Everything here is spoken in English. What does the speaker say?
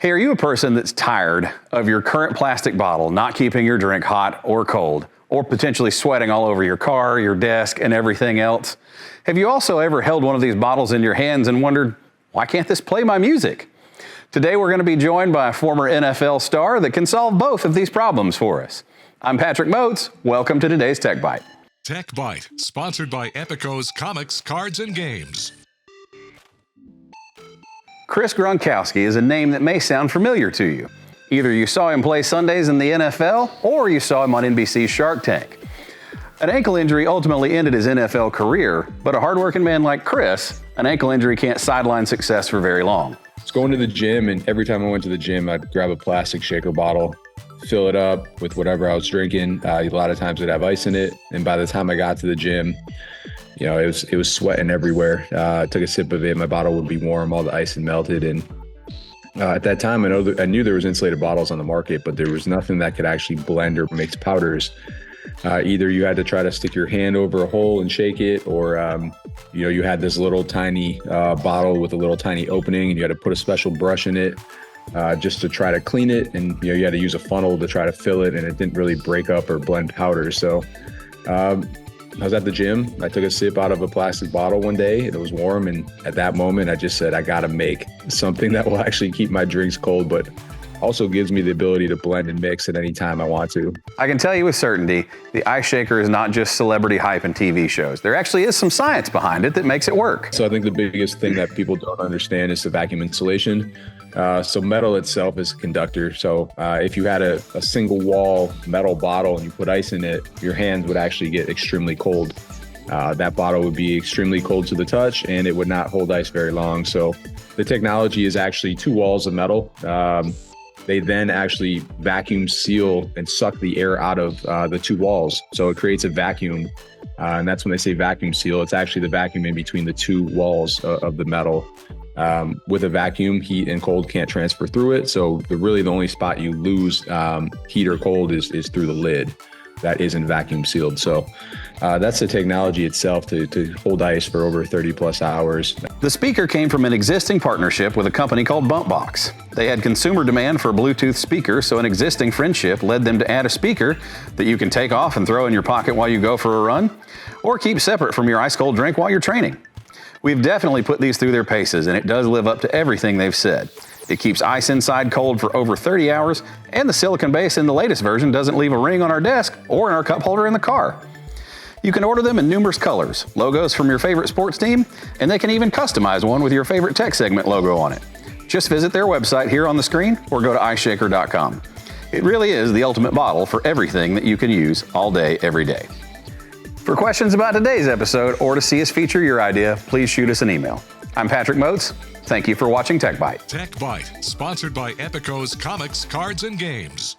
Hey, are you a person that's tired of your current plastic bottle not keeping your drink hot or cold, or potentially sweating all over your car, your desk, and everything else? Have you also ever held one of these bottles in your hands and wondered, why can't this play my music? Today we're going to be joined by a former NFL star that can solve both of these problems for us. I'm Patrick Moats. Welcome to today's Tech Bite. Tech Bite, sponsored by Epico's Comics, Cards, and Games. Chris Gronkowski is a name that may sound familiar to you. Either you saw him play Sundays in the NFL, or you saw him on NBC's Shark Tank. An ankle injury ultimately ended his NFL career, but a hardworking man like Chris, an ankle injury can't sideline success for very long. I was going to the gym, and every time I went to the gym, I'd grab a plastic shaker bottle, fill it up with whatever I was drinking. A lot of times it'd have ice in it, and by the time I got to the gym, it was sweating everywhere. I took a sip of it, my bottle would be warm, all the ice had melted, and at that time, I knew there was insulated bottles on the market, but there was nothing that could actually blend or mix powders. Either you had to try to stick your hand over a hole and shake it, or you had this little tiny bottle with a little tiny opening, and you had to put a special brush in it just to try to clean it, and you had to use a funnel to try to fill it, and it didn't really break up or blend powder. So I was at the gym. I took a sip out of a plastic bottle one day. It was warm, and at that moment, I just said, I got to make something that will actually keep my drinks cold, but also gives me the ability to blend and mix at any time I want to. I can tell you with certainty, the ice shaker is not just celebrity hype and TV shows. There actually is some science behind it that makes it work. So I think the biggest thing that people don't understand is the vacuum insulation. So metal itself is a conductor. So if you had a single wall metal bottle and you put ice in it, your hands would actually get extremely cold. That bottle would be extremely cold to the touch, and it would not hold ice very long. So the technology is actually two walls of metal. They then actually vacuum seal and suck the air out of the two walls. So it creates a vacuum. And that's when they say vacuum seal. It's actually the vacuum in between the two walls of the metal. With a vacuum, heat and cold can't transfer through it. So the only spot you lose heat or cold is through the lid that isn't vacuum sealed. So that's the technology itself to hold ice for over 30 plus hours. The speaker came from an existing partnership with a company called BumpBox. They had consumer demand for a Bluetooth speaker, so an existing friendship led them to add a speaker that you can take off and throw in your pocket while you go for a run, or keep separate from your ice cold drink while you're training. We've definitely put these through their paces, and it does live up to everything they've said. It keeps ice inside cold for over 30 hours, and the silicone base in the latest version doesn't leave a ring on our desk or in our cup holder in the car. You can order them in numerous colors, logos from your favorite sports team, and they can even customize one with your favorite tech segment logo on it. Just visit their website here on the screen or go to iceshaker.com. It really is the ultimate bottle for everything that you can use all day, every day. For questions about today's episode or to see us feature your idea, please shoot us an email. I'm Patrick Moats. Thank you for watching TechByte. Tech Bite, sponsored by Epico's Comics, Cards, and Games.